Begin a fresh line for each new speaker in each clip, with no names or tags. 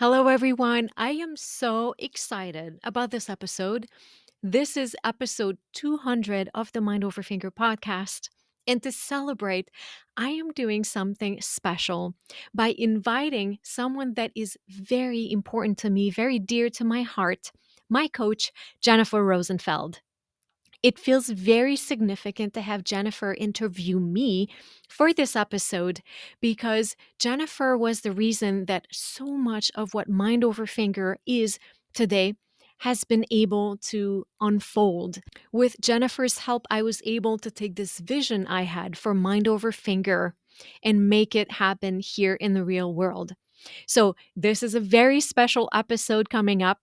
Hello, everyone. I am so excited about this episode. This is episode 200 of the Mind Over Finger podcast. And to celebrate, I am doing something special by inviting someone that is very important to me, very dear to my heart, my coach, Jennifer Rosenfeld. It feels very significant to have Jennifer interview me for this episode because Jennifer was the reason that so much of what Mind Over Finger is today has been able to unfold. With Jennifer's help, I was able to take this vision I had for Mind Over Finger and make it happen here in the real world. So, this is a very special episode coming up.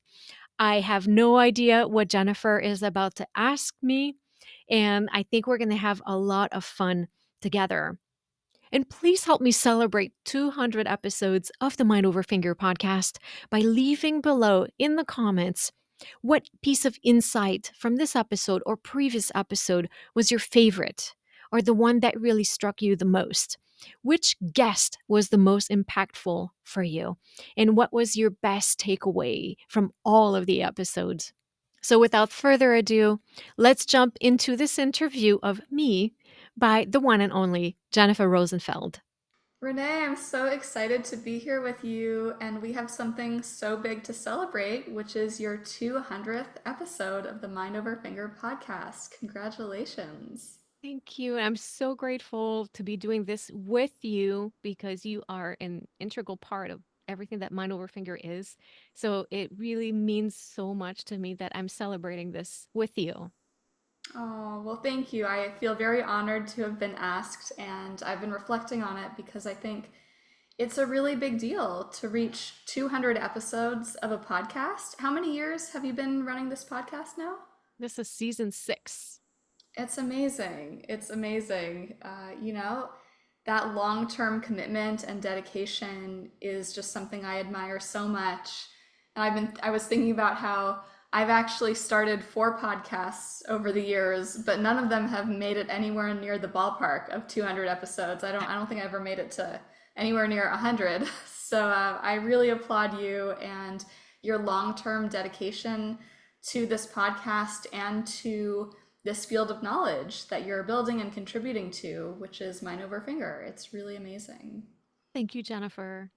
I have no idea what Jennifer is about to ask me, and I think we're going to have a lot of fun together. And please help me celebrate 200 episodes of the Mind Over Finger podcast by leaving below in the comments what piece of insight from this episode or previous episode was your favorite or the one that really struck you the most. Which guest was the most impactful for you? And what was your best takeaway from all of the episodes? So, without further ado, let's jump into this interview of me by the one and only Jennifer Rosenfeld.
Renee, I'm so excited to be here with you, and we have something so big to celebrate, which is your 200th episode of the Mind Over Finger podcast. Congratulations.
Thank you. I'm so grateful to be doing this with you because you are an integral part of everything that Mind Over Finger is. So it really means so much to me that I'm celebrating this with you.
Oh, well, thank you. I feel very honored to have been asked, and I've been reflecting on it because I think it's a really big deal to reach 200 episodes of a podcast. How many years have you been running this podcast now?
This is season 6.
It's amazing. It's amazing. That long-term commitment and dedication is just something I admire so much. And I was thinking about how I've actually started 4 podcasts over the years, but none of them have made it anywhere near the ballpark of 200 episodes. I don't think I ever made it to anywhere near 100. So I really applaud you and your long-term dedication to this podcast and to this field of knowledge that you're building and contributing to, which is Mind Over Finger. It's really amazing.
Thank you, Jennifer.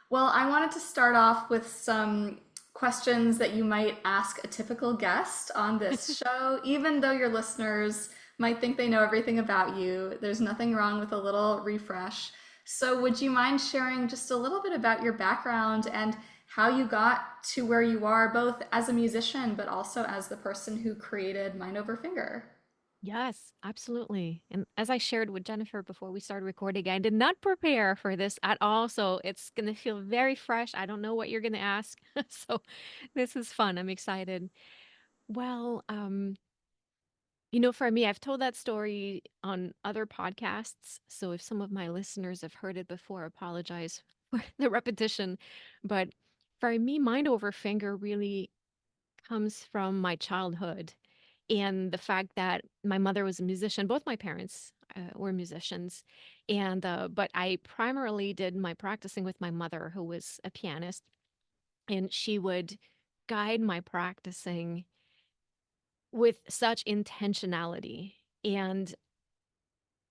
Well, I wanted to start off with some questions that you might ask a typical guest on this show, even though your listeners might think they know everything about you. There's nothing wrong with a little refresh. So, would you mind sharing just a little bit about your background and how you got to where you are, both as a musician, but also as the person who created Mind Over Finger?
Yes, absolutely. And as I shared with Jennifer before we started recording, I did not prepare for this at all. So it's going to feel very fresh. I don't know what you're going to ask. So this is fun. I'm excited. Well, for me, I've told that story on other podcasts. So if some of my listeners have heard it before, I apologize for the repetition. But for me, Mind Over Finger really comes from my childhood and the fact that my mother was a musician. Both my parents were musicians, and but I primarily did my practicing with my mother, who was a pianist, and she would guide my practicing with such intentionality and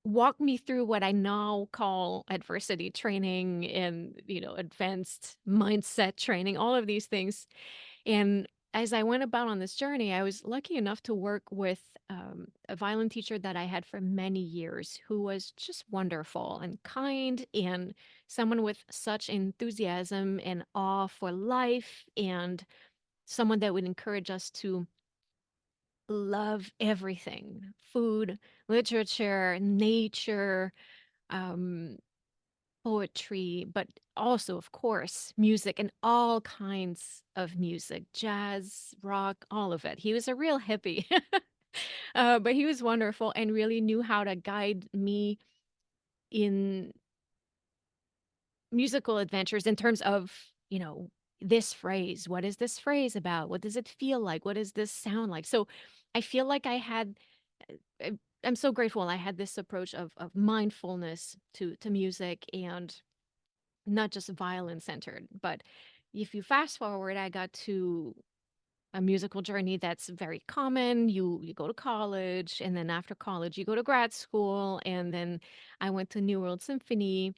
walk me through what I now call adversity training and advanced mindset training, all of these things. And as I went about on this journey, I was lucky enough to work with a violin teacher that I had for many years who was just wonderful and kind and someone with such enthusiasm and awe for life and someone that would encourage us to love everything: food, literature, nature, um, poetry, but also, of course, music and all kinds of music, jazz, rock, all of it. He was a real hippie, but he was wonderful and really knew how to guide me in musical adventures in terms of, this phrase. What is this phrase about? What does it feel like? What does this sound like? So I feel like uh, I'm so grateful I had this approach of mindfulness to music and not just violin centered. But if you fast forward, I got to a musical journey that's very common. You go to college, and then after college, you go to grad school, and then I went to New World Symphony.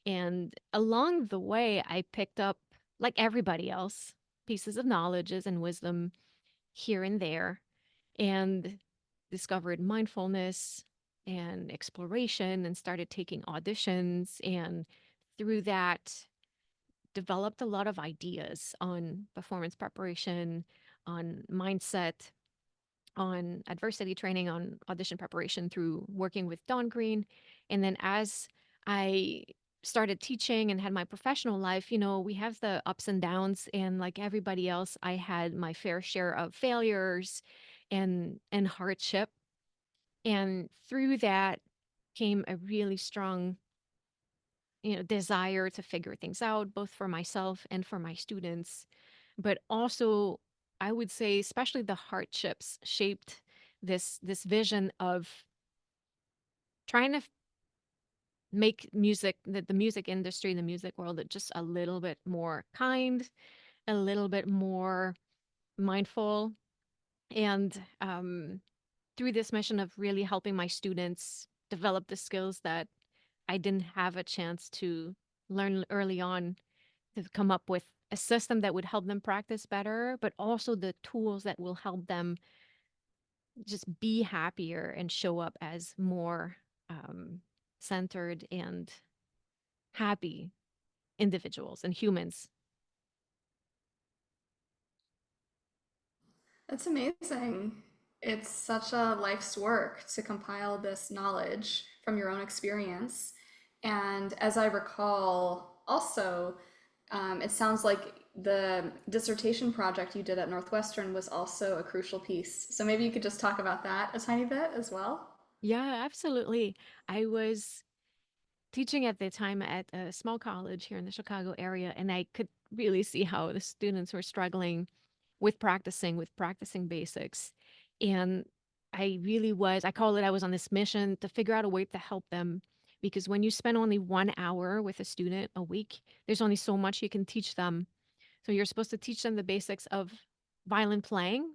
And along the way, I picked up, like everybody else, pieces of knowledges and wisdom here and there, and discovered mindfulness and exploration, and started taking auditions. And through that, developed a lot of ideas on performance preparation, on mindset, on adversity training, on audition preparation through working with Don Green. And then as I started teaching and had my professional life, we have the ups and downs. And like everybody else, I had my fair share of failures and hardship. And through that came a really strong, desire to figure things out, both for myself and for my students. But also, I would say, especially the hardships shaped this vision of trying to make music, the music industry, the music world, just a little bit more kind, a little bit more mindful. And through this mission of really helping my students develop the skills that I didn't have a chance to learn early on, to come up with a system that would help them practice better, but also the tools that will help them just be happier and show up as more um, centered and happy individuals and humans.
That's amazing. It's such a life's work to compile this knowledge from your own experience. And as I recall, also, it sounds like the dissertation project you did at Northwestern was also a crucial piece. So maybe you could just talk about that a tiny bit as well.
Yeah, absolutely. I was teaching at the time at a small college here in the Chicago area, and I could really see how the students were struggling with practicing basics. And I call it, I was on this mission to figure out a way to help them. Because when you spend only 1 hour with a student a week, there's only so much you can teach them. So you're supposed to teach them the basics of violin playing,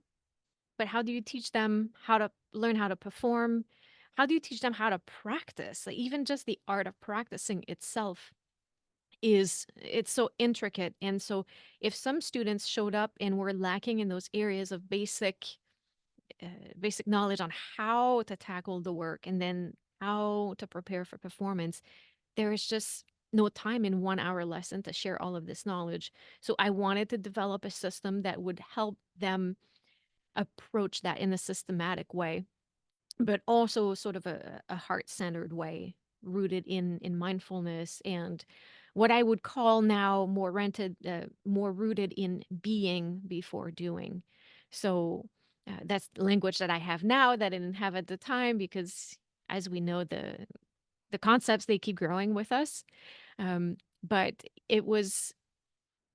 but how do you teach them how to learn how to perform? How do you teach them how to practice? Like, even just the art of practicing itself it's so intricate. And so if some students showed up and were lacking in those areas of uh, basic knowledge on how to tackle the work and then how to prepare for performance, there is just no time in 1 hour lesson to share all of this knowledge. So I wanted to develop a system that would help them approach that in a systematic way, but also sort of a heart-centered way, rooted in mindfulness and what I would call now more rooted in being before doing. So that's language that I have now that I didn't have at the time, because as we know, the concepts, they keep growing with us. But it was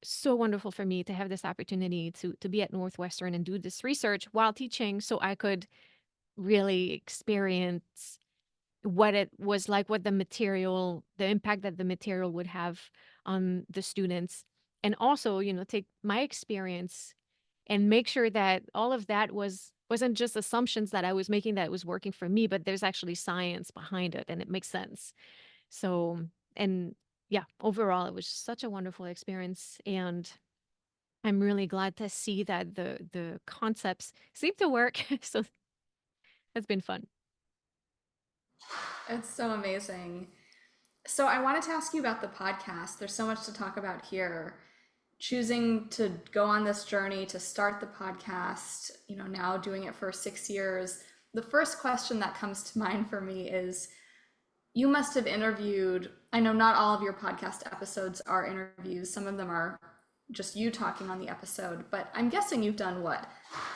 so wonderful for me to have this opportunity to be at Northwestern and do this research while teaching, so I could really experience what it was like, the impact that the material would have on the students. And also, take my experience and make sure that all of that wasn't just assumptions that I was making that was working for me, but there's actually science behind it and it makes sense. So, and yeah, overall, it was such a wonderful experience. And I'm really glad to see that the concepts seem to work. So that's been fun.
It's so amazing. So I wanted to ask you about the podcast. There's so much to talk about here. Choosing to go on this journey to start the podcast, now doing it for 6 years. The first question that comes to mind for me is, you must have interviewed, I know not all of your podcast episodes are interviews, some of them are just you talking on the episode, but I'm guessing you've done what,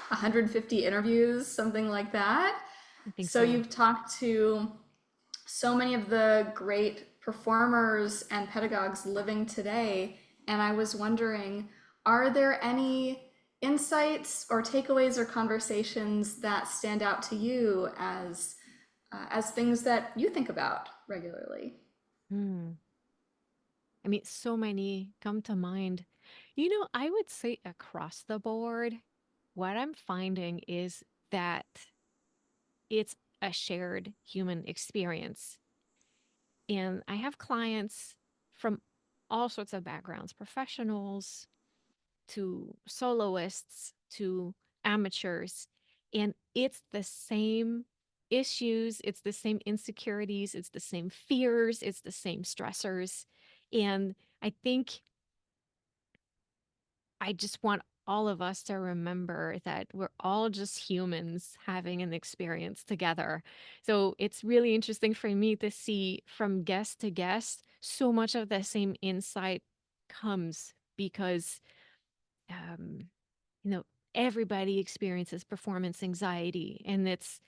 150 interviews, something like that?
I think
So
so.
you've talked to so many of the great performers and pedagogues living today, and I was wondering, are there any insights or takeaways or conversations that stand out to you as things that you think about regularly?
Hmm. I mean, so many come to mind. I would say across the board, what I'm finding is that it's a shared human experience. And I have clients from all sorts of backgrounds, professionals to soloists to amateurs. And it's the same issues, it's the same insecurities, it's the same fears, it's the same stressors. And I think I just want all of us to remember that we're all just humans having an experience together. So it's really interesting for me to see from guest to guest, so much of the same insight comes because, um, you know, everybody experiences performance anxiety, and it's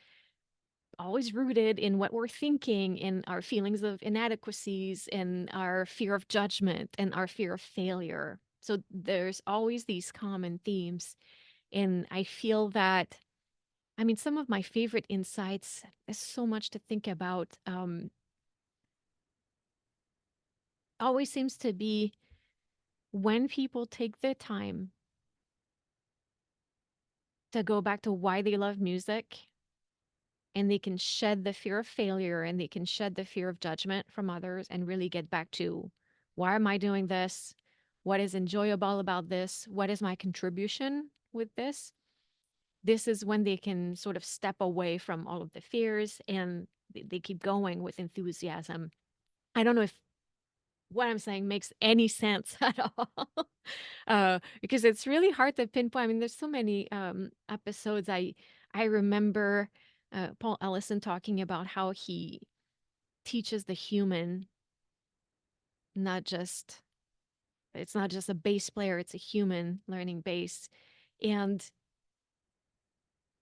always rooted in what we're thinking, in our feelings of inadequacies, and our fear of judgment, and our fear of failure. So there's always these common themes. And I feel that, I mean, some of my favorite insights, there's so much to think about, always seems to be when people take the time to go back to why they love music, and they can shed the fear of failure, and they can shed the fear of judgment from others, and really get back to, why am I doing this? What is enjoyable about this? What is my contribution with this? This is when they can sort of step away from all of the fears, and they keep going with enthusiasm. I don't know if what I'm saying makes any sense at all. Because it's really hard to pinpoint. I mean, there's so many episodes. I remember Paul Ellison talking about how he teaches the human, not just it's not just a bass player, it's a human learning bass. And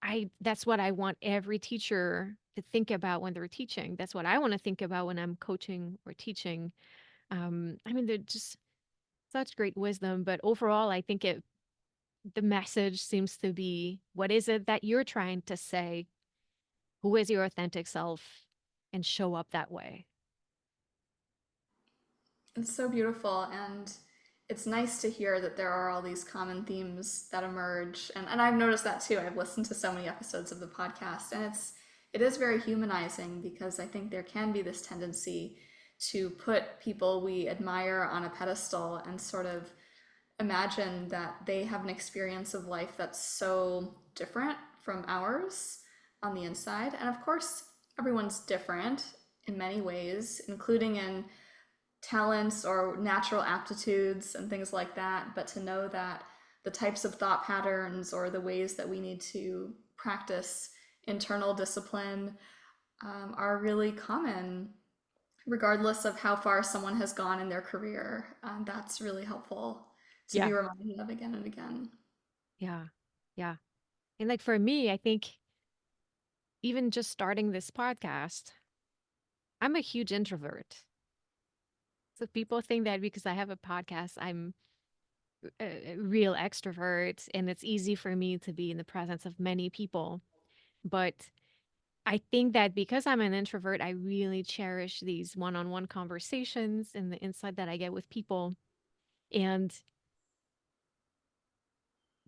I that's what I want every teacher to think about when they're teaching. That's what I want to think about when I'm coaching or teaching. I mean, they're just such great wisdom, but overall, I think the message seems to be, what is it that you're trying to say? Who is your authentic self? And show up that way.
It's so beautiful, and it's nice to hear that there are all these common themes that emerge. And I've noticed that too. I've listened to so many episodes of the podcast, and it is very humanizing because I think there can be this tendency to put people we admire on a pedestal and sort of imagine that they have an experience of life that's so different from ours on the inside. And of course, everyone's different in many ways, including in talents or natural aptitudes and things like that. But to know that the types of thought patterns or the ways that we need to practice internal discipline are really common, regardless of how far someone has gone in their career. That's really helpful to be
Yeah.
reminded of again and again.
Yeah. Yeah. And like for me, I think even just starting this podcast, I'm a huge introvert. So people think that because I have a podcast, I'm a real extrovert, and it's easy for me to be in the presence of many people. But I think that because I'm an introvert, I really cherish these one on one conversations and the insight that I get with people, and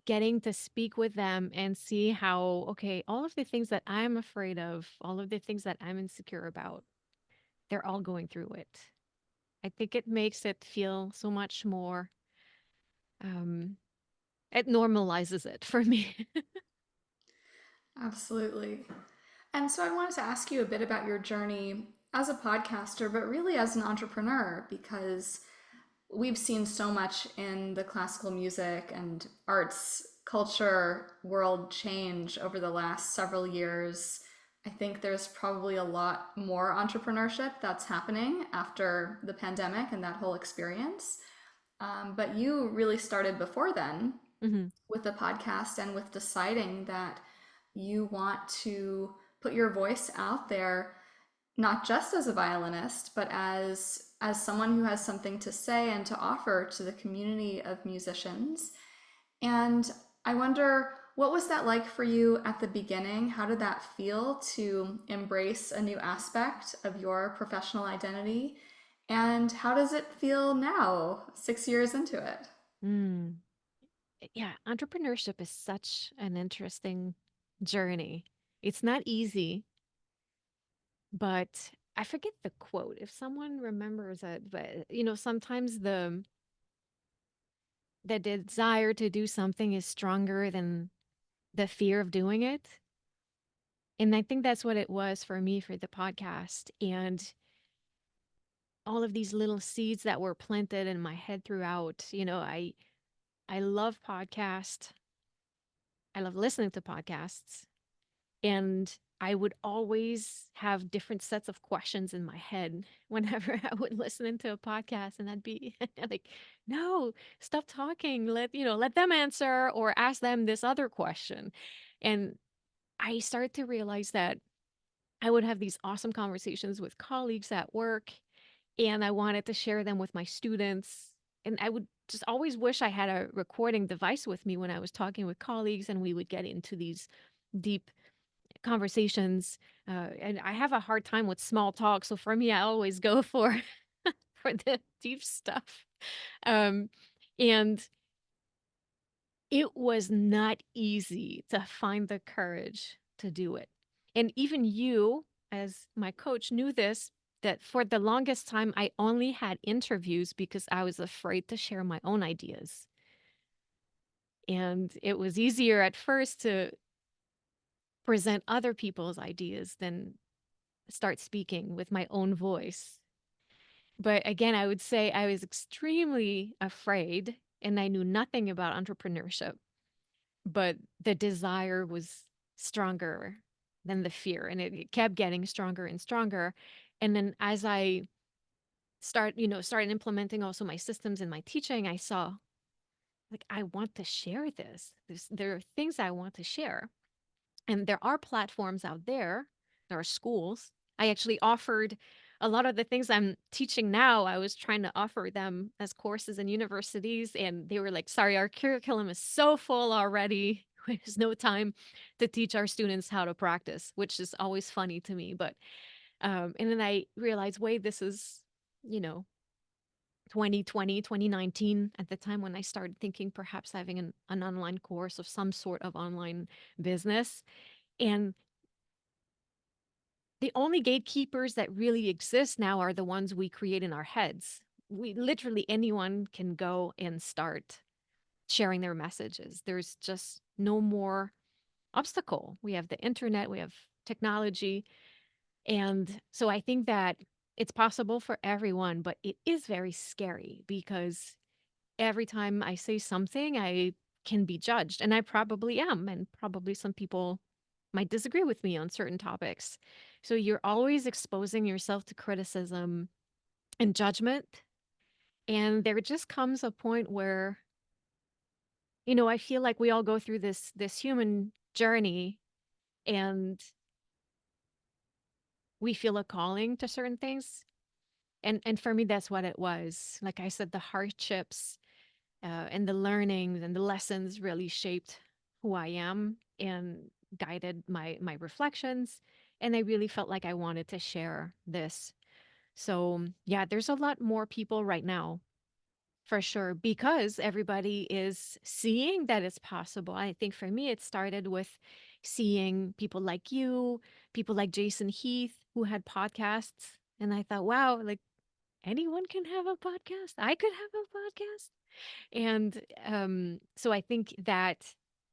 getting to speak with them and see how, okay, all of the things that I'm afraid of, all of the things that I'm insecure about, they're all going through it. I think it makes it feel so much more, um, it normalizes it for me.
Absolutely. And so I wanted to ask you a bit about your journey as a podcaster, but really as an entrepreneur, because we've seen so much in the classical music and arts culture world change over the last several years. I think there's probably a lot more entrepreneurship that's happening after the pandemic and that whole experience. But you really started before then
Hmm.
with the podcast and with deciding that you want to put your voice out there, not just as a violinist, but as someone who has something to say and to offer to the community of musicians. And I wonder, what was that like for you at the beginning? How did that feel to embrace a new aspect of your professional identity? And how does it feel now, 6 years into it?
Mm. Yeah, entrepreneurship is such an interesting journey. It's not easy, but I forget the quote. If someone remembers it, but sometimes the desire to do something is stronger than the fear of doing it. And I think that's what it was for me for the podcast. And all of these little seeds that were planted in my head throughout, I love podcasts. I love listening to podcasts. And I would always have different sets of questions in my head whenever I would listen into a podcast, and I'd be like, no, stop talking. Let them answer or ask them this other question. And I started to realize that I would have these awesome conversations with colleagues at work, and I wanted to share them with my students. And I would just always wish I had a recording device with me when I was talking with colleagues, and we would get into these deep conversations. And I have a hard time with small talk, so for me, I always go for for the deep stuff. Um, and it was not easy to find the courage to do it. And even you, as my coach, knew this, that for the longest time, I only had interviews because I was afraid to share my own ideas. And it was easier at first to present other people's ideas than start speaking with my own voice. But again, I would say I was extremely afraid and I knew nothing about entrepreneurship, but the desire was stronger than the fear, and it kept getting stronger and stronger. And then as I started implementing also my systems in my teaching, I saw like I want to share this. There are things I want to share. And there are platforms out there. There are schools. I actually offered a lot of the things I'm teaching now. I was trying to offer them as courses in universities, and they were like, sorry, our curriculum is so full already. There's no time to teach our students how to practice, which is always funny to me. But, and then I realized, wait, this is, you know, 2020, 2019 at the time when I started thinking perhaps having an online course of some sort of online business. And the only gatekeepers that really exist now are the ones we create in our heads. We literally anyone can go and start sharing their messages. There's just no more obstacle. We have the internet, we have technology. And so I think that it's possible for everyone, but it is very scary because every time I say something, I can be judged. And I probably am. And probably some people might disagree with me on certain topics. So you're always exposing yourself to criticism and judgment. And there just comes a point where, I feel like we all go through this human journey and we feel a calling to certain things. And for me, that's what it was. Like I said, the hardships and the learnings and the lessons really shaped who I am and guided my reflections. And I really felt like I wanted to share this. So yeah, there's a lot more people right now for sure because everybody is seeing that it's possible. I think for me, it started with seeing people like you, people like Jason Heath who had podcasts. And I thought, wow, like anyone can have a podcast. I could have a podcast. And so I think that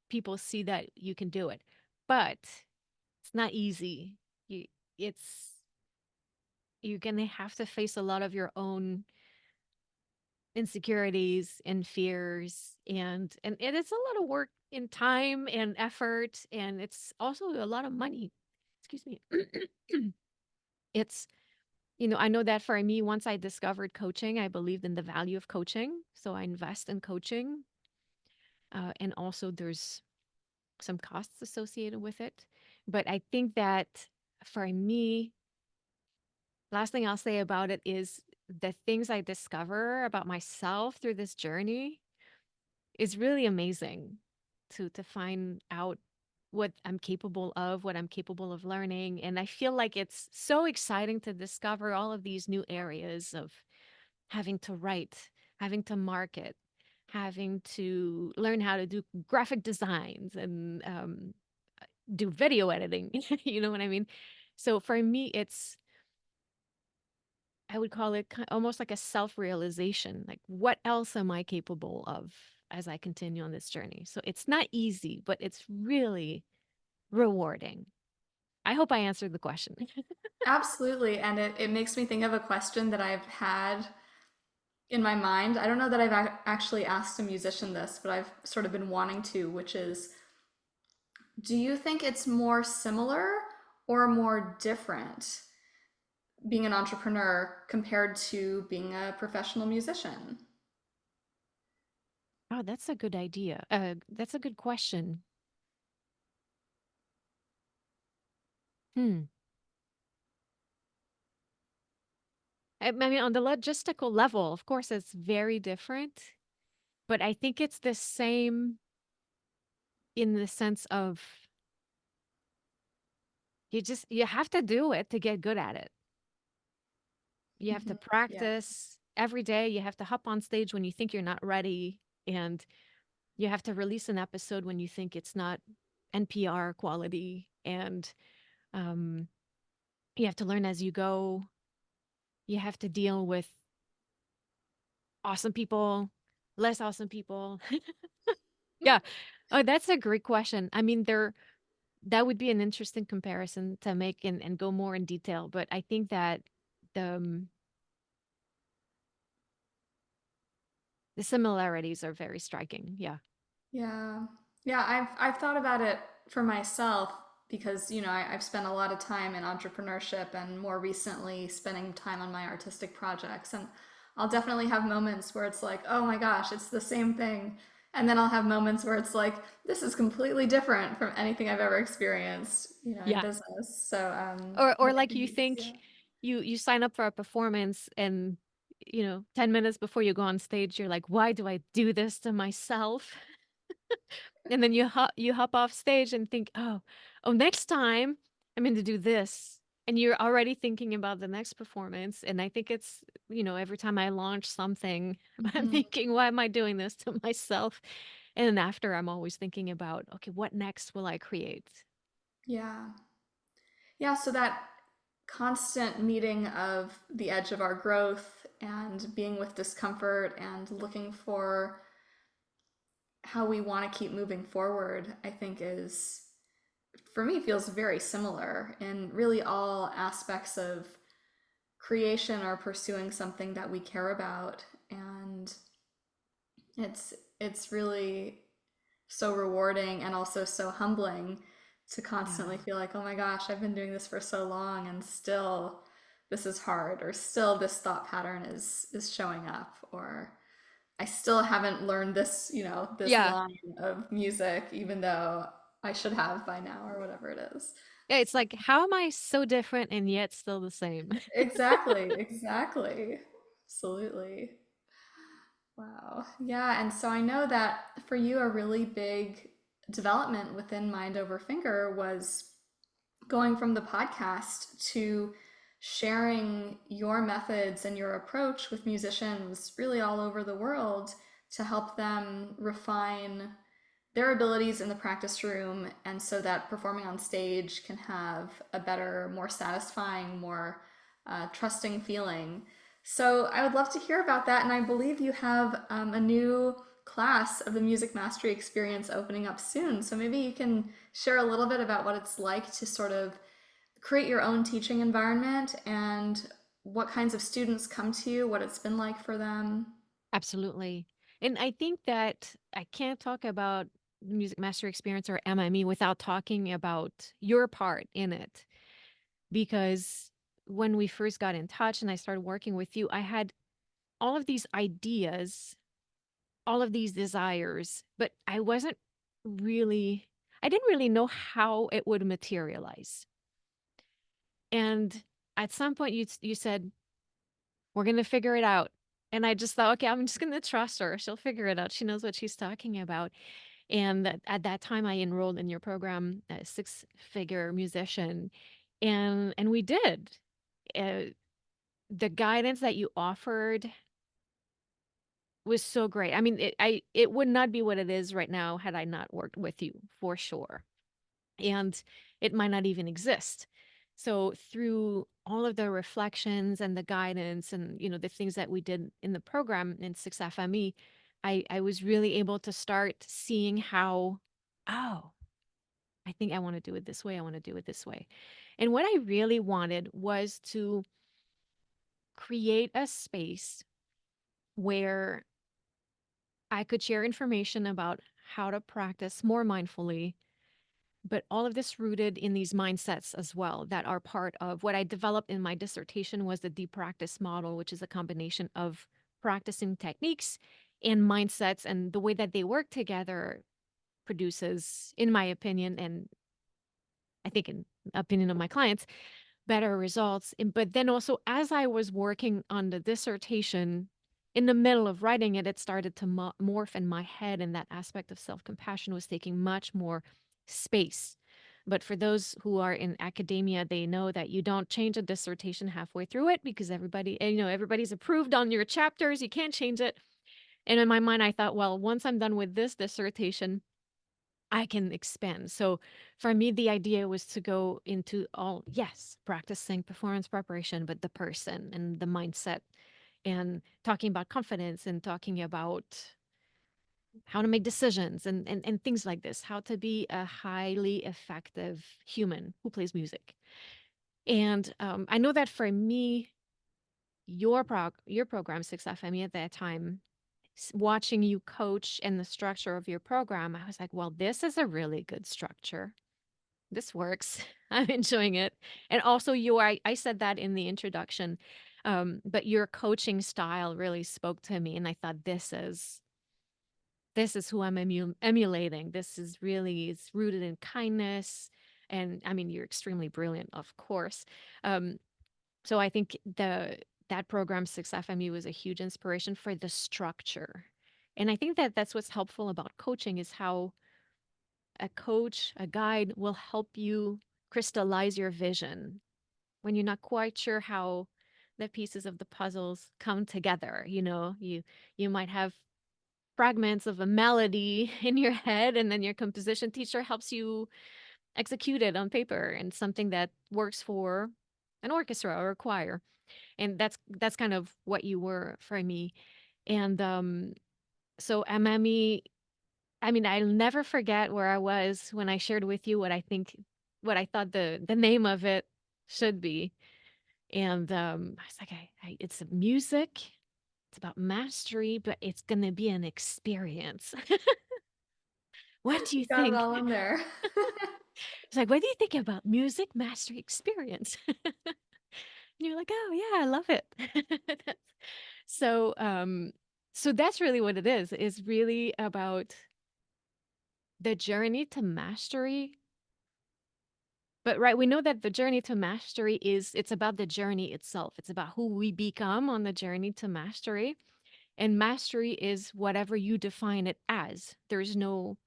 people see that you can do it, but it's not easy. You, it's you're gonna have to face a lot of your own insecurities and fears, and it is a lot of work and time and effort, and it's also a lot of money. Excuse me. It's I know that for me, once I discovered coaching, I believed in the value of coaching, so I invest in coaching, and also there's some costs associated with it. But I think that for me, last thing I'll say about it is the things I discover about myself through this journey is really amazing to find out. what I'm capable of, what I'm capable of learning. And I feel like it's so exciting to discover all of these new areas of having to write, having to market, having to learn how to do graphic designs and do video editing. You know what I mean? So for me, I would call it almost like a self realization. Like, what else am I capable of as I continue on this journey? So it's not easy, but it's really rewarding. I hope I answered the question.
Absolutely. And it makes me think of a question that I've had in my mind. I don't know that I've actually asked a musician this, but I've sort of been wanting to, which is, do you think it's more similar or more different being an entrepreneur compared to being a professional musician?
Oh, that's a good idea. That's a good question. Hmm. I mean, on the logistical level, of course, it's very different, but I think it's the same in the sense of you have to do it to get good at it. You have to
Mhm. Yeah.
practice every day. You have to hop on stage when you think you're not ready, and you have to release an episode when you think it's not NPR quality, and um, you have to learn as you go. You have to deal with awesome people, less awesome people. Yeah. Oh, that's a great question. I mean, that would be an interesting comparison to make and go more in detail. But I think that the the similarities are very striking. Yeah.
Yeah. Yeah, I've thought about it for myself because, I've spent a lot of time in entrepreneurship and more recently spending time on my artistic projects. And I'll definitely have moments where it's like, oh my gosh, it's the same thing. And then I'll have moments where it's like, this is completely different from anything I've ever experienced, in
Yeah.
business. So,
Or
but I
like
think
you
it's,
think
yeah.
you sign up for a performance and 10 minutes before you go on stage, you're like, why do I do this to myself? And then you hop off stage and think, oh, next time I'm going to do this. And you're already thinking about the next performance. And I think it's, every time I launch something, I'm
Mhm.
thinking, why am I doing this to myself? And then after, I'm always thinking about, okay, what next will I create?
Yeah. Yeah, so that constant meeting of the edge of our growth and being with discomfort and looking for how we want to keep moving forward, I think is, for me, feels very similar in really all aspects of creation or pursuing something that we care about. And it's really so rewarding and also so humbling to constantly
Yeah.
feel like, oh my gosh, I've been doing this for so long and still this is hard, or still this thought pattern is showing up, or I still haven't learned this, this
Yeah.
line of music, even though I should have by now, or whatever it is.
Yeah, it's like, how am I so different and yet still the same?
Exactly, exactly. Absolutely. Wow. Yeah, and so I know that for you, a really big development within Mind Over Finger was going from the podcast to sharing your methods and your approach with musicians really all over the world to help them refine their abilities in the practice room, and so that performing on stage can have a better, more satisfying, more trusting feeling. So I would love to hear about that, and I believe you have a new class of the music mastery experience opening up soon. So maybe you can share a little bit about what it's like to sort of create your own teaching environment and what kinds of students come to you, what it's been like for them.
Absolutely. And I think that I can't talk about the Music Master Experience or MME without talking about your part in it. Because when we first got in touch and I started working with you, I had all of these ideas, all of these desires, but I didn't really know how it would materialize. And at some point you said, we're going to figure it out. And I just thought, okay, I'm just going to trust her. She'll figure it out. She knows what she's talking about. And at that time, I enrolled in your program, a six-figure musician, and we did. Uh, the guidance that you offered was so great. I mean, it would not be what it is right now had I not worked with you, for sure. And it might not even exist. So through all of the reflections and the guidance and the things that we did in the program in 6FME, I was really able to start seeing how, oh, I think I want to do it this way. I want to do it this way. And what I really wanted was to create a space where I could share information about how to practice more mindfully, but all of this rooted in these mindsets as well that are part of what I developed in my dissertation was the deep practice model, which is a combination of practicing techniques and mindsets, and the way that they work together produces, in my opinion, and I think in opinion of my clients, better results. But then also, as I was working on the dissertation, in the middle of writing it, it started to morph in my head, and that aspect of self compassion was taking much more space. But for those who are in academia, they know that you don't change a dissertation halfway through it because everybody's approved on your chapters. You can't change it. And in my mind, I thought, well, once I'm done with this dissertation, I can expand. So for me, the idea was to go into all, yes, practicing performance preparation, but the person and the mindset and talking about confidence and talking about how to make decisions and things like this, how to be a highly effective human who plays music. And I know that for me, your program, 6FME at that time, watching you coach and the structure of your program, I was like, well, this is a really good structure. This works. I'm enjoying it. And also I said that in the introduction, but your coaching style really spoke to me. And I thought this is who I'm emulating. This is really, it's rooted in kindness. And I mean, you're extremely brilliant, of course. Um, so I think that program 6FMU was a huge inspiration for the structure. And I think that that's what's helpful about coaching is how a coach, a guide will help you crystallize your vision when you're not quite sure how the pieces of the puzzles come together. You might have fragments of a melody in your head, and then your composition teacher helps you execute it on paper and something that works for an orchestra or a choir. And that's kind of what you were for me. And so MME, I mean, I'll never forget where I was when I shared with you what I thought the name of it should be. And I was like, it's music, it's about mastery, but it's gonna be an experience. What do you
You got it
think?
all in there.
It's like, what do you think about music mastery experience? And you're like, oh yeah, I love it. So so that's really what it is really about the journey to mastery. But right, we know that the journey to mastery it's about the journey itself. It's about who we become on the journey to mastery. And mastery is whatever you define it as. There's no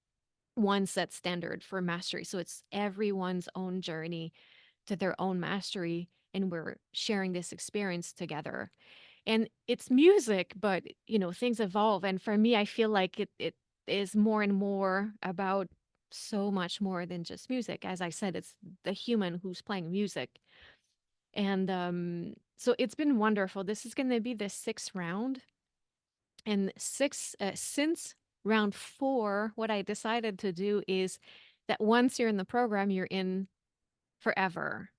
one set standard for mastery. So it's everyone's own journey to their own mastery. And we're sharing this experience together. And it's music, but things evolve. And for me, I feel like it is more and more about so much more than just music. As I said, it's the human who's playing music. And so it's been wonderful. This is going to be the sixth round. And since round four, what I decided to do is that once you're in the program, you're in forever.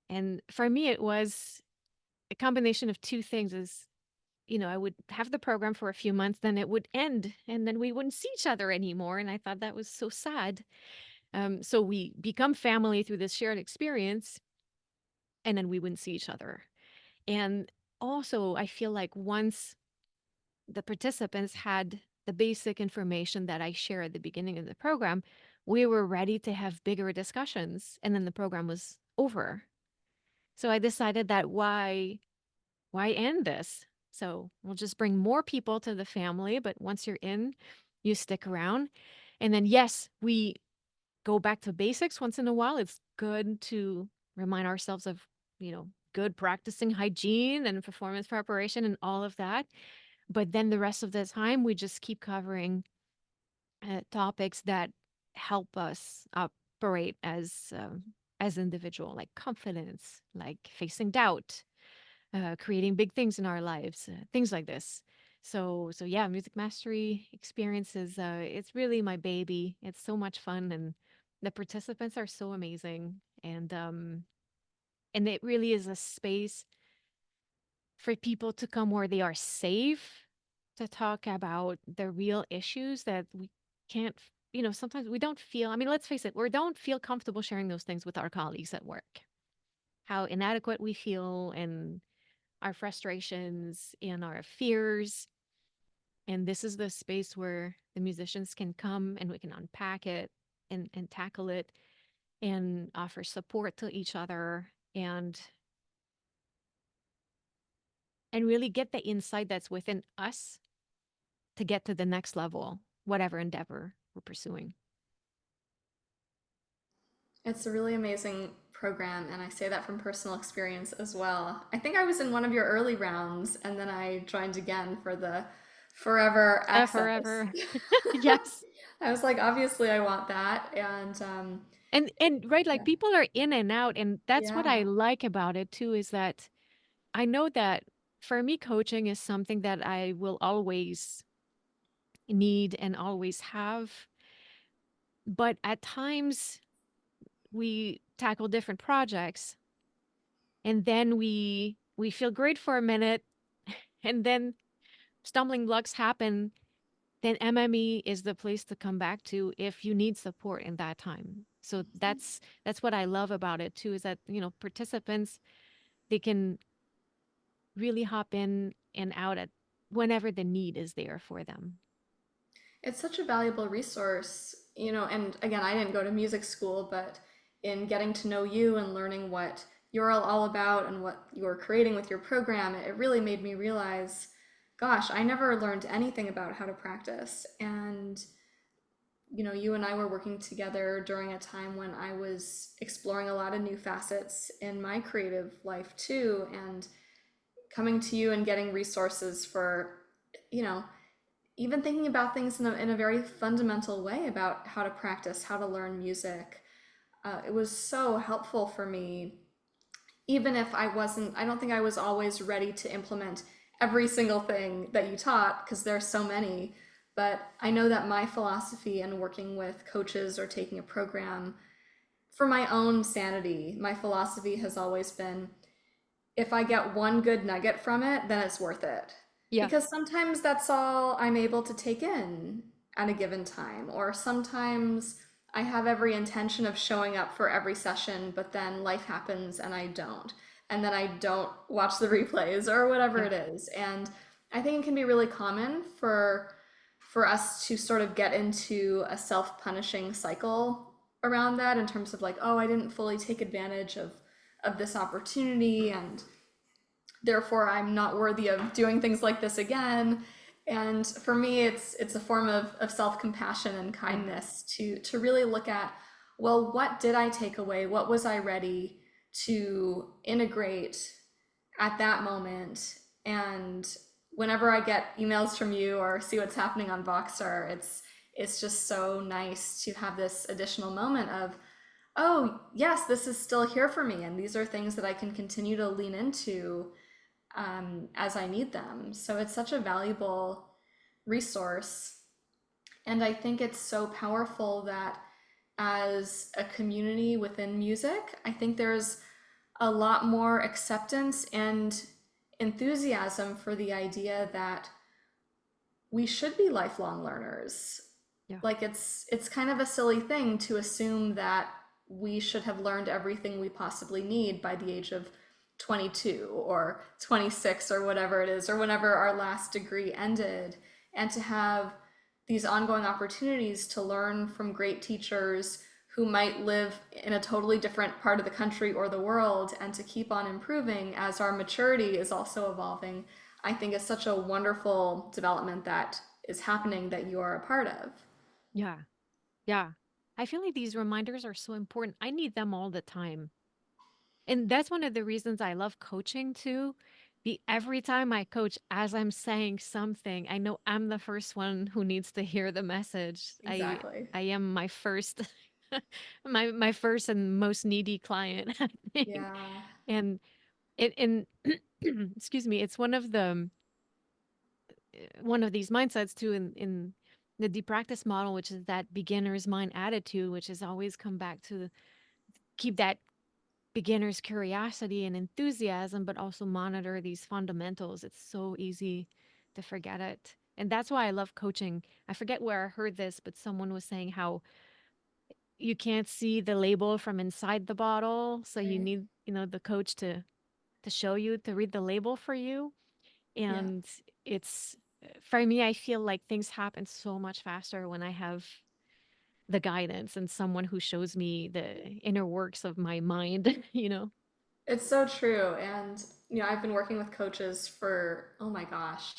And for me, it was a combination of two things is I would have the program for a few months, then it would end, and then we wouldn't see each other anymore. And I thought that was so sad. So we become family through this shared experience, and then we wouldn't see each other. And also, I feel like once the participants had the basic information that I share at the beginning of the program, we were ready to have bigger discussions, and then the program was over. So I decided that why end this? So we'll just bring more people to the family, but once you're in, you stick around. And then, yes, we go back to basics once in a while. It's good to remind ourselves of, good practicing hygiene and performance preparation and all of that. But then the rest of the time, we just keep covering topics that help us operate as individual, like confidence, like facing doubt, creating big things in our lives, things like this. So yeah, music mastery experiences. It's really my baby. It's so much fun, and the participants are so amazing, and it really is a space for people to come where they are safe to talk about the real issues that we can't. Sometimes we don't feel. I mean, let's face it, we don't feel comfortable sharing those things with our colleagues at work. How inadequate we feel, and our frustrations and our fears. And this is the space where the musicians can come and we can unpack it and tackle it and offer support to each other and really get the insight that's within us to get to the next level, whatever endeavor we're pursuing.
It's a really amazing program, and I say that from personal experience as well. I think I was in one of your early rounds, and then I joined again for the forever access.
Forever. Yes.
I was like, obviously, I want that.
And right, like
Yeah,
people are in and out, and that's what I
yeah,
like about it too, is that I know that for me, coaching is something that I will always need and always have. But at times we tackle different projects and then we feel great for a minute and then stumbling blocks happen. Then MME is the place to come back to if you need support in that time. So that's what I love about it too, is that, participants, they can really hop in and out at whenever the need is there for them.
it's such a valuable resource, and again, I didn't go to music school, but in getting to know you and learning what you're all about and what you're creating with your program, it really made me realize, gosh, I never learned anything about how to practice. And you and I were working together during a time when I was exploring a lot of new facets in my creative life too, and coming to you and getting resources for, you know, even thinking about things in a very fundamental way about how to practice, how to learn music. It was so helpful for me, even if I don't think I was always ready to implement every single thing that you taught because there's so many. But I know that my philosophy in working with coaches or taking a program for my own sanity, my philosophy has always been, if I get one good nugget from it, then it's worth it.
Yeah.
Because sometimes that's all I'm able to take in at a given time, or sometimes I have every intention of showing up for every session, but then life happens and I don't. And then I don't watch the replays or whatever
Yeah.
it is. And I think it can be really common for us to sort of get into a self-punishing cycle around that, in terms of like, oh, I didn't fully take advantage of this opportunity, and therefore I'm not worthy of doing things like this again. And for me, it's a form of self-compassion and
Yeah.
kindness to really look at, well, what did I take away? What was I ready to integrate at that moment? And whenever I get emails from you or see what's happening on Voxer, it's just so nice to have this additional moment of, oh, yes, this is still here for me, and these are things that I can continue to lean into as I need them. So it's such a valuable resource. And I think it's so powerful that as a community within music, I think there's a lot more acceptance and enthusiasm for the idea that we should be lifelong learners.
Yeah.
Like it's kind of a silly thing to assume that we should have learned everything we possibly need by the age of 22 or 26 or whatever it is, or whenever our last degree ended, and to have these ongoing opportunities to learn from great teachers who might live in a totally different part of the country or the world, and to keep on improving as our maturity is also evolving, I think is such a wonderful development that is happening that you are a part of.
Yeah. Yeah. I feel like these reminders are so important. I need them all the time. And that's one of the reasons I love coaching too. Every time I coach, as I'm saying something, I know I'm the first one who needs to hear the message.
Exactly.
I am my first my first and most needy client, I think.
Yeah.
And and excuse me, it's one of these mindsets too in the deep practice model, which is that beginner's mind attitude, which is always come back to keep that beginner's curiosity and enthusiasm, but also monitor these fundamentals. It's so easy to forget it. And that's why I love coaching. I forget where I heard this, but someone was saying how you can't see the label from inside the bottle. So you
Right.
need, the coach to show you, to read the label for you.
Yeah.
And it's for me, I feel like things happen so much faster when I have the guidance and someone who shows me the inner works of my mind,
It's so true. And, I've been working with coaches for, oh my gosh,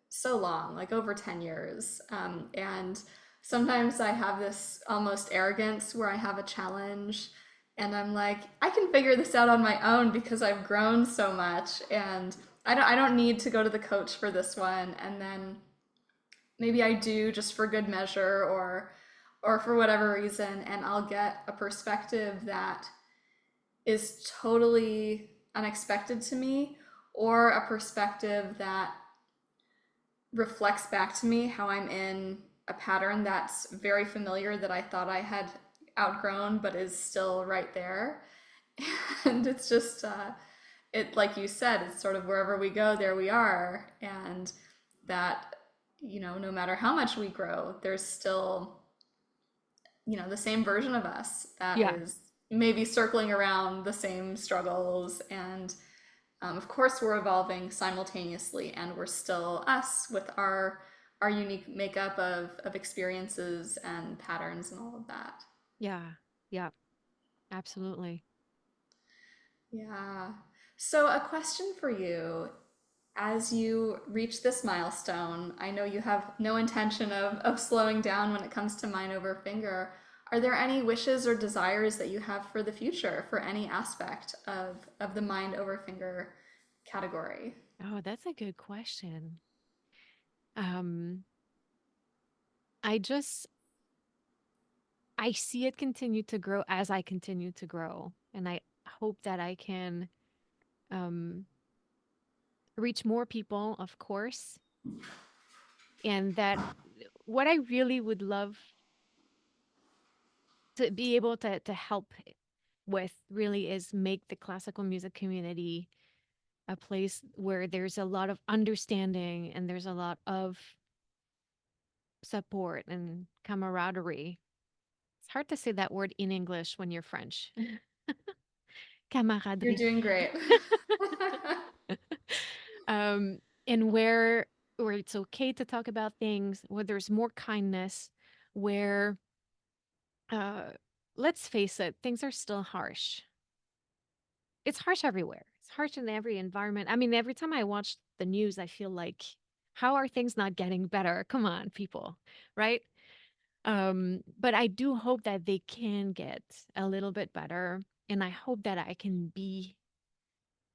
so long, like over 10 years. And sometimes I have this almost arrogance where I have a challenge and I'm like, I can figure this out on my own because I've grown so much. And I don't need to go to the coach for this one. And then maybe I do just for good measure or for whatever reason, and I'll get a perspective that is totally unexpected to me, or a perspective that reflects back to me how I'm in a pattern that's very familiar that I thought I had outgrown but is still right there. And it's just it, like you said, it's sort of wherever we go there we are. And that, no matter how much we grow, there's still, the same version of us that
Yeah.
is maybe circling around the same struggles. And of course, we're evolving simultaneously, and we're still us with our unique makeup of experiences and patterns and all of that.
Yeah. Yeah. Absolutely.
Yeah. So, a question for you. As you reach this milestone, I know you have no intention of slowing down when it comes to mind over finger. Are there any wishes or desires that you have for the future for any aspect of the mind over finger category?
Oh, that's a good question. Um, I just I see it continue to grow as I continue to grow, and I hope that I can um reach more people, of course, and that what I really would love to be able to help with really is make the classical music community a place where there's a lot of understanding and there's a lot of support and camaraderie. It's hard to say that word in English when you're French.
You're
Camaraderie.
doing great.
um, and where it's okay to talk about things, where there's more kindness, where uh let's face it, things are still harsh. It's harsh everywhere. It's harsh in every environment. I mean, every time I watch the news, I feel like, how are things not getting better? Come on, people, right? But I do hope that they can get a little bit better. And I hope that I can be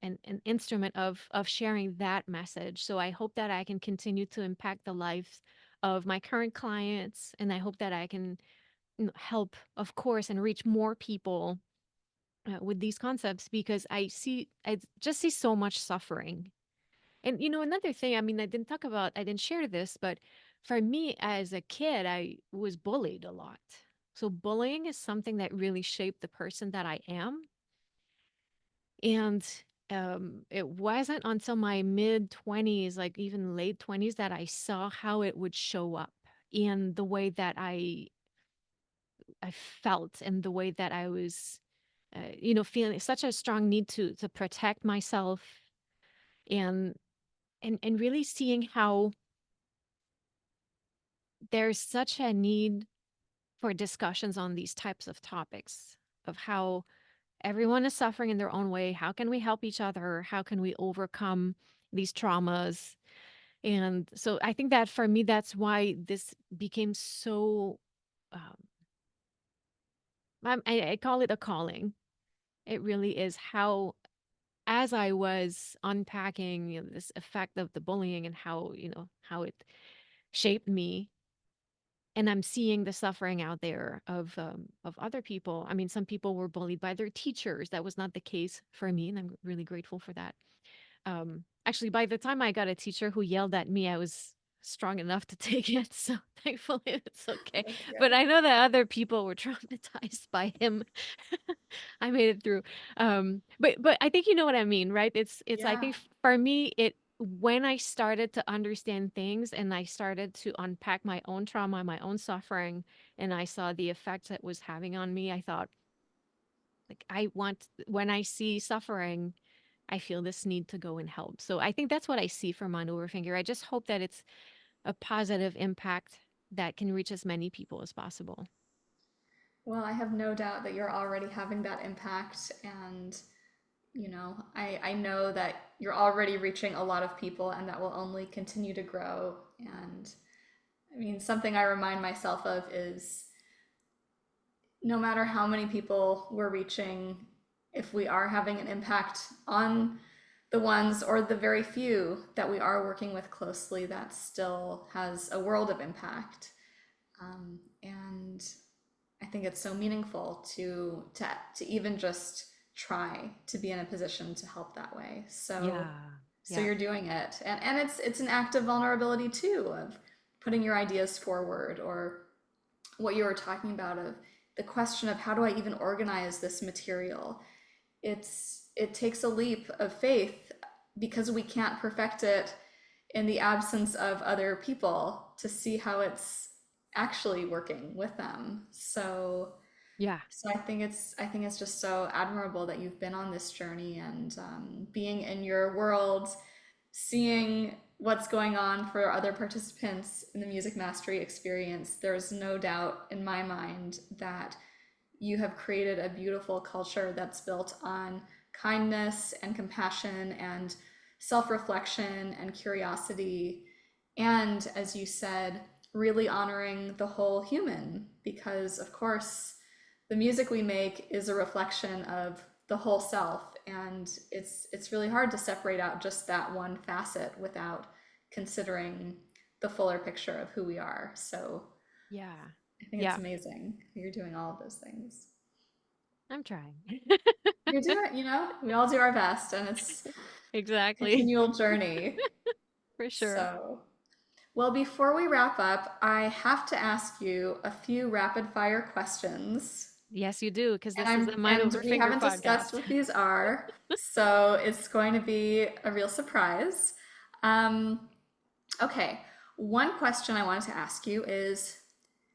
an instrument of sharing that message. So I hope that I can continue to impact the lives of my current clients. And I hope that I can help, of course, and reach more people with these concepts because I just see so much suffering. And another thing, I mean, I didn't share this, but for me as a kid, I was bullied a lot. So bullying is something that really shaped the person that I am. And it wasn't until my mid 20s, like even late 20s, that I saw how it would show up in the way that I felt and the way that I was feeling such a strong need to protect myself and and really seeing how there's such a need for discussions on these types of topics of how everyone is suffering in their own way. How can we help each other? How can we overcome these traumas? And so I think that for me, that's why this became so, um, I call it a calling. It really is how, as I was unpacking, this effect of the bullying and how, how it shaped me, and I'm seeing the suffering out there of other people. I mean, some people were bullied by their teachers. That was not the case for me, and I'm really grateful for that. Actually, by the time I got a teacher who yelled at me, I was strong enough to take it. So thankfully, it's okay.
That's
But
good.
I know that other people were traumatized by him. I made it through. But I think you know what I mean, right? It's I
Yeah.
think for me, it when I started to understand things and I started to unpack my own trauma, my own suffering, and I saw the effects it was having on me, I thought, like, I want when I see suffering, I feel this need to go and help. So I think that's what I see from Mind Over Finger. I just hope that it's a positive impact that can reach as many people as possible.
Well, I have no doubt that you're already having that impact. And, I know that you're already reaching a lot of people and that will only continue to grow. And I mean, something I remind myself of is no matter how many people we're reaching, if we are having an impact on the ones or the very few that we are working with closely, that still has a world of impact. And I think it's so meaningful to even just try to be in a position to help that way. So
Yeah.
so
Yeah.
you're doing it, and it's an act of vulnerability too, of putting your ideas forward, or what you were talking about, of the question of how do I even organize this material. It takes a leap of faith because we can't perfect it in the absence of other people to see how it's actually working with them.
Yeah.
So I think it's just so admirable that you've been on this journey, and being in your world, seeing what's going on for other participants in the music mastery experience. There's no doubt in my mind that you have created a beautiful culture that's built on kindness and compassion and self-reflection and curiosity, and, as you said, really honoring the whole human, because of course the music we make is a reflection of the whole self, and it's really hard to separate out just that one facet without considering the fuller picture of who we are. So
Yeah.
I think it's
Yeah.
amazing you're doing all of those things.
I'm trying.
You're doing, we all do our best, and it's a
Exactly.
continual journey.
For sure.
So, well, before we wrap up, I have to ask you a few rapid fire questions.
Yes, you do, because
And
this is a Mind
and
Over
we
Finger
haven't discussed
podcast.
what these are, so it's going to be a real surprise. Um, okay, one question I wanted to ask you is,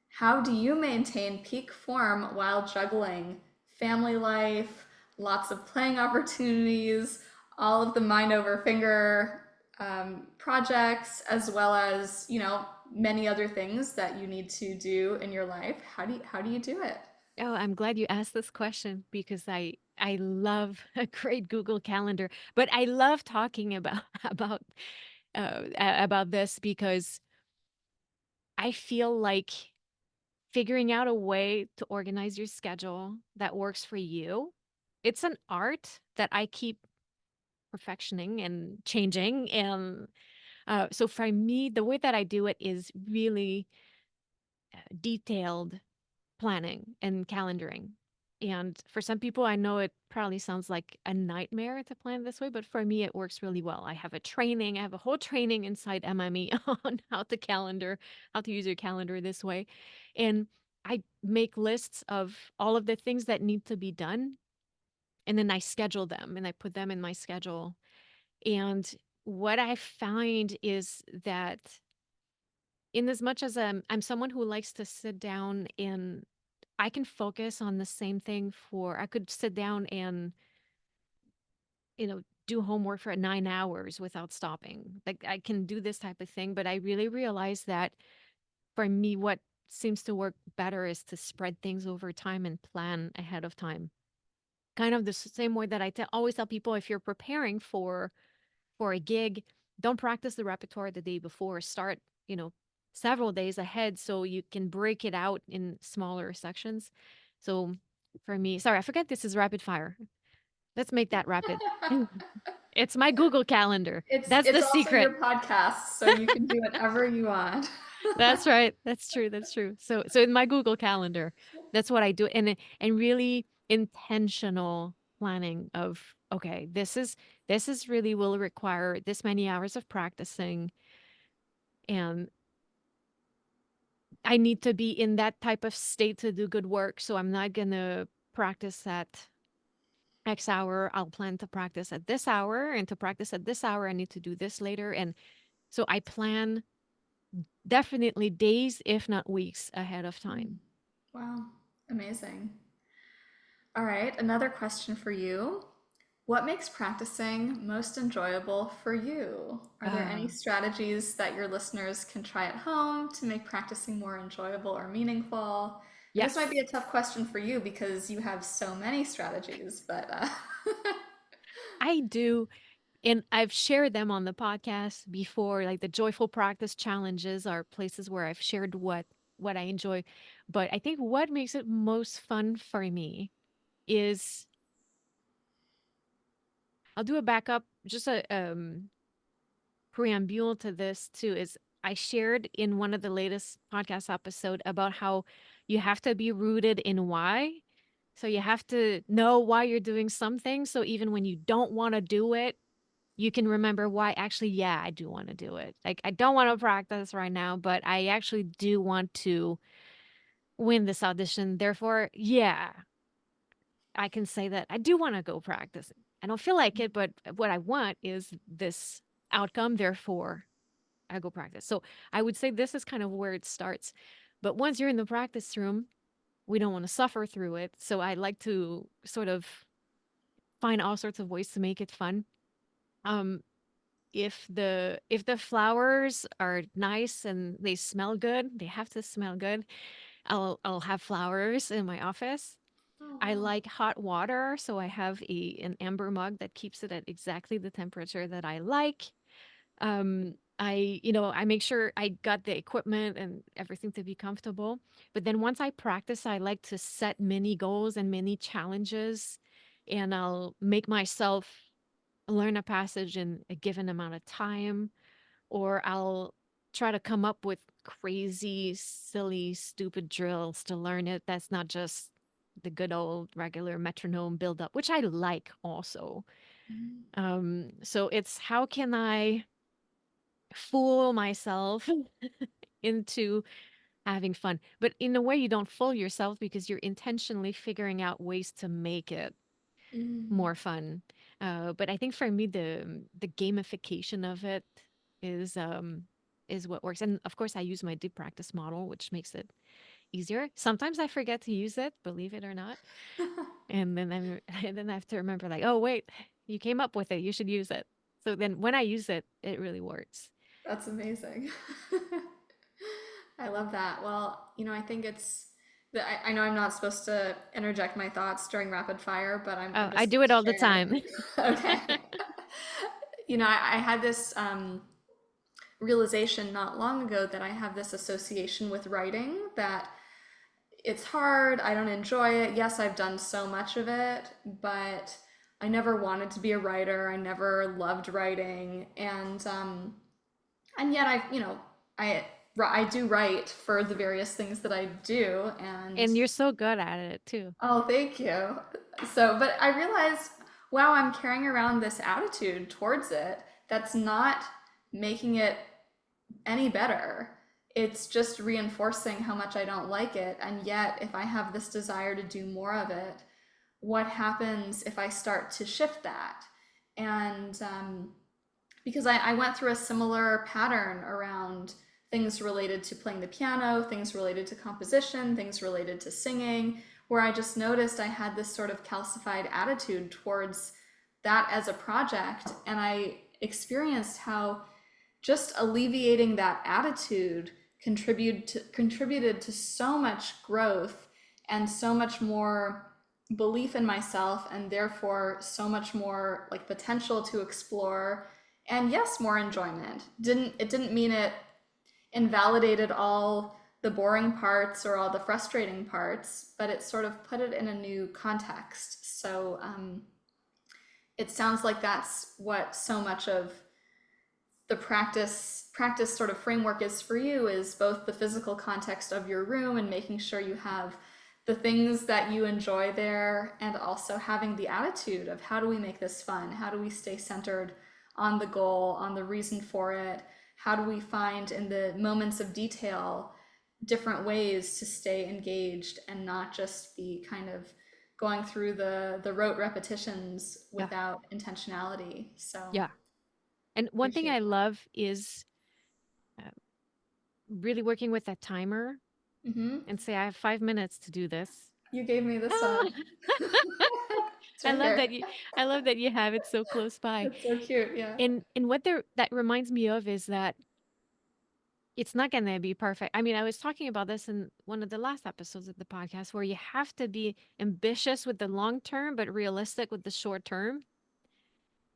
how do you maintain peak form while juggling family life, lots of playing opportunities, all of the mind over finger projects, as well as many other things that you need to do in your life? How do you do it?
Oh, I'm glad you asked this question because I love a great Google Calendar, but I love talking about about this because I feel like figuring out a way to organize your schedule that works for you. It's an art that I keep perfectioning and changing. And so for me, the way that I do it is really detailed planning and calendaring. And for some people, I know it probably sounds like a nightmare to plan this way, but for me, it works really well. I have a whole training inside MME on how to calendar, how to use your calendar this way. And I make lists of all of the things that need to be done. And then I schedule them and I put them in my schedule. And what I find is that in as much as I'm someone who likes to sit down and I can focus on the same thing for I could sit down and, do homework for 9 hours without stopping. Like, I can do this type of thing, but I really realize that for me, what seems to work better is to spread things over time and plan ahead of time. Kind of the same way that always tell people if you're preparing for a gig, don't practice the repertoire the day before. Start, you know, several days ahead so you can break it out in smaller sections. So for me, sorry, I forget this is rapid fire. Let's make that rapid. It's my Google Calendar. That's
It's
the
also
secret.
your podcast, so you can do whatever you want.
That's right. That's true. That's true. So in my Google Calendar, that's what I do, and really intentional planning of, okay, this is really will require this many hours of practicing, and I need to be in that type of state to do good work. So I'm not gonna practice at X hour. I'll plan to practice at this hour, and to practice at this hour, I need to do this later. And so I plan definitely days, if not weeks ahead of time.
Wow, amazing. All right, another question for you. What makes practicing most enjoyable for you? Are there any
Uh,
strategies that your listeners can try at home to make practicing more enjoyable or meaningful? And this might be
yes.
a tough question for you because you have so many strategies, but
I do. And I've shared them on the podcast before. Like the joyful practice challenges are places where I've shared what I enjoy. But I think what makes it most fun for me is I'll do a backup, just a preamble to this too, is I shared in one of the latest podcast episode about how you have to be rooted in why. So you have to know why you're doing something. So even when you don't want to do it, you can remember why actually, yeah, I do want to do it. Like, I don't want to practice right now, but I actually do want to win this audition. Therefore, yeah, I can say that I do want to go practice. I don't feel like it, but what I want is this outcome. Therefore, I go practice. So I would say this is kind of where it starts. But once you're in the practice room, we don't want to suffer through it. So I like to sort of find all sorts of ways to make it fun. Um, if the flowers are nice and they smell good, they have to smell good. I'll have flowers in my office.
oh
I
wow.
like hot water, so I have an amber mug that keeps it at exactly the temperature that I like. I make sure I got the equipment and everything to be comfortable. But then once I practice, I like to set mini goals and mini challenges, and I'll make myself learn a passage in a given amount of time, or I'll try to come up with crazy, silly, stupid drills to learn it. That's not just the good old regular metronome build up, which I like also. So it's how can I fool myself into having fun, but in a way you don't fool yourself because you're intentionally figuring out ways to make it
Mm,
more fun. But I think for me, the gamification of it is um is what works. And of course, I use my deep practice model, which makes it easier. Sometimes I forget to use it, believe it or not, and then and then I have to remember, like, oh wait, you came up with it, you should use it. So then when I use it, it really works.
that's amazing. I love that. Well, I think it's that I know I'm not supposed to interject my thoughts during rapid fire, but I'm
Oh, I
just
do
going
it
to
all the
share.
time.
Okay. I had this realization not long ago that I have this association with writing that it's hard, I don't enjoy it. Yes, I've done so much of it, but I never wanted to be a writer. I never loved writing, and yet I I do write for the various things that I do, and
And you're so good at it too.
oh, thank you. So, but I realized, wow, I'm carrying around this attitude towards it that's not making it any better. It's just reinforcing how much I don't like it. And yet, if I have this desire to do more of it, what happens if I start to shift that? And because I went through a similar pattern around things related to playing the piano, things related to composition, things related to singing, where I just noticed I had this sort of calcified attitude towards that as a project. And I experienced how just alleviating that attitude contributed to so much growth and so much more belief in myself, and therefore so much more like potential to explore And yes, more enjoyment. Didn't mean it invalidated all the boring parts or all the frustrating parts, but it sort of put it in a new context. So it sounds like that's what so much of the practice sort of framework is for you, is both the physical context of your room and making sure you have the things that you enjoy there, and also having the attitude of how do we make this fun, how do we stay centered on the goal, on the reason for it, how do we find in the moments of detail different ways to stay engaged and not just be kind of going through the rote repetitions
Yeah.
without intentionality. So
Yeah. And one thing
appreciate
I
that.
love is uh, really working with that timer
Hmm.
and say, I have 5 minutes to do this.
You gave me this.
Ah!
It's
I
right
love
here.
that I love that you have it so close by.
It's so cute. Yeah.
And what there that reminds me of is that it's not going to be perfect. I mean, I was talking about this in one of the last episodes of the podcast where you have to be ambitious with the long term, but realistic with the short term.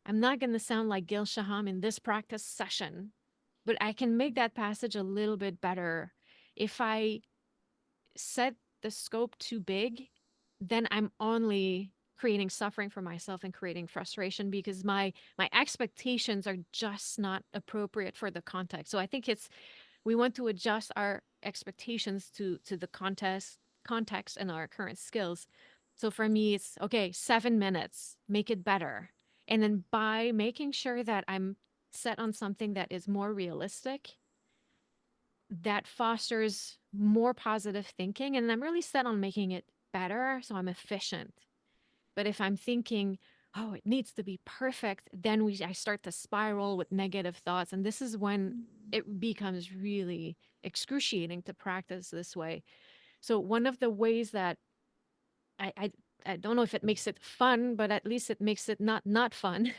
I'm not going to sound like Gil Shaham in this practice session, but I can make that passage a little bit better. If I set the scope too big, then I'm only creating suffering for myself and creating frustration because my expectations are just not appropriate for the context. So I think it's we want to adjust our expectations to the context and our current skills. So for me, it's okay, 7 minutes, make it better. And then by making sure that I'm set on something that is more realistic, that fosters more positive thinking. And I'm really set on making it better. So I'm efficient. But if I'm thinking, oh, it needs to be perfect, then I start to spiral with negative thoughts. And this is when it becomes really excruciating to practice this way. So one of the ways that I I, I don't know if it makes it fun, but at least it makes it not fun,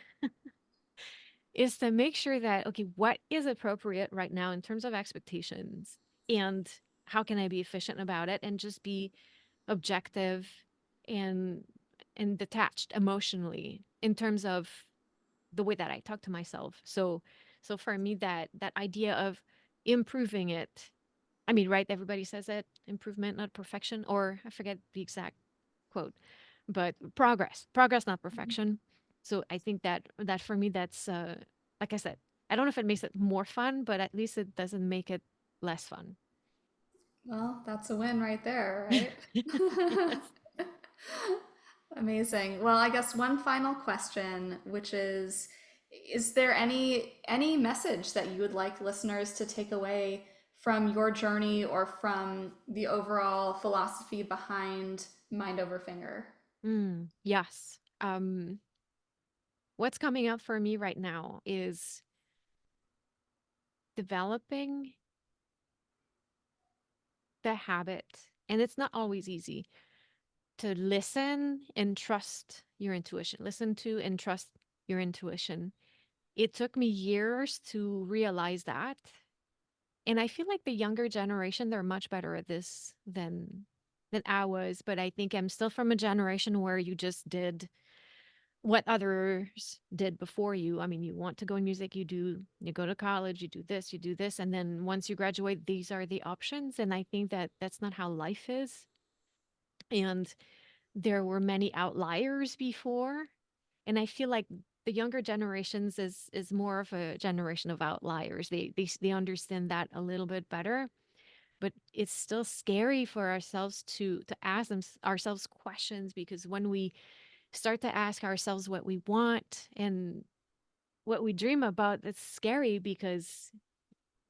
is to make sure that okay, what is appropriate right now in terms of expectations, and how can I be efficient about it and just be objective and detached emotionally in terms of the way that I talk to myself. So for me that idea of improving it, I mean, right, everybody says it, improvement, not perfection, or I forget the exact quote, but progress, not perfection. So I think that for me that's like I said, I don't know if it makes it more fun, but at least it doesn't make it less fun.
Well, that's a win right there, right?
Yes.
Amazing. Well, I guess one final question, which is there any message that you would like listeners to take away from your journey or from the overall philosophy behind Mind Over Finger?
Yes. What's coming up for me right now is developing the habit, and it's not always easy to listen and trust your intuition. Listen to and trust your intuition. It took me years to realize that. And I feel like the younger generation, they're much better at this than I was, but I think I'm still from a generation where you just did what others did before you. I mean, you want to go in music, you go to college, you do this, and then once you graduate, these are the options. And I think that that's not how life is. And there were many outliers before, and I feel like the younger generations is more of a generation of outliers. They understand that a little bit better, but it's still scary for ourselves to ask ourselves questions, because when we start to ask ourselves what we want and what we dream about, it's scary because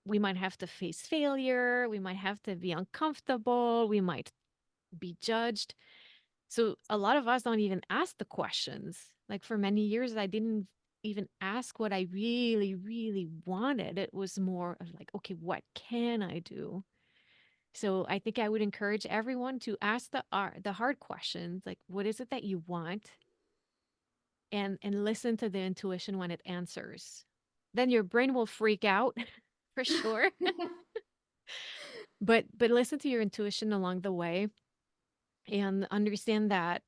we might have to face failure, we might have to be uncomfortable, we might be judged. So a lot of us don't even ask the questions. Like for many years, I didn't even ask what I really, really wanted. It was more of like, okay, what can I do? So I think I would encourage everyone to ask the hard questions, like what is it that you want, and listen to the intuition when it answers. Then your brain will freak out for sure, but listen to your intuition along the way and understand that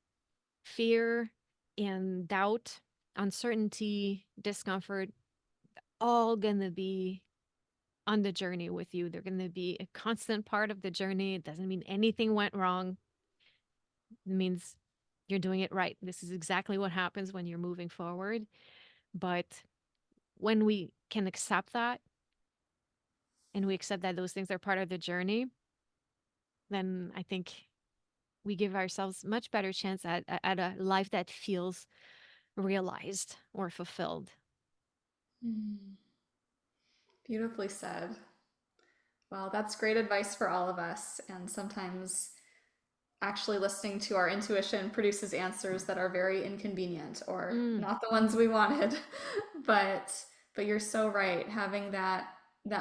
fear and doubt, uncertainty, discomfort, all going to be on the journey with you. They're going to be a constant part of the journey. It doesn't mean anything went wrong. It means you're doing it right. This is exactly what happens when you're moving forward. But when we can accept that and we accept that those things are part of the journey, then I think we give ourselves much better chance at a life that feels realized or fulfilled.
Mm, beautifully said. Well, that's great advice for all of us. And sometimes actually listening to our intuition produces answers that are very inconvenient or
Mm,
not the ones we wanted. but but you're so right. Having that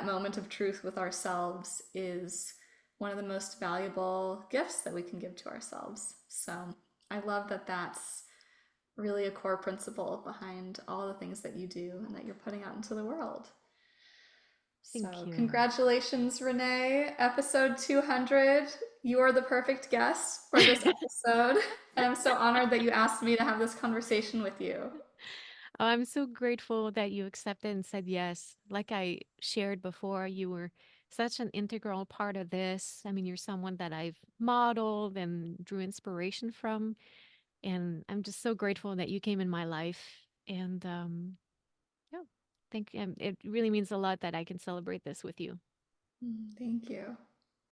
moment of truth with ourselves is one of the most valuable gifts that we can give to ourselves. So I love that that's really a core principle behind all the things that you do and that you're putting out into the world.
thank
So,
you.
congratulations, Renee. Episode 200. You are the perfect guest for this episode. And I'm so honored that you asked me to have this conversation with you.
Oh, I'm so grateful that you accepted and said yes. Like I shared before, you were such an integral part of this. I mean, you're someone that I've modeled and drew inspiration from. And I'm just so grateful that you came in my life. And yeah, it really means a lot that I can celebrate this with you.
Thank you.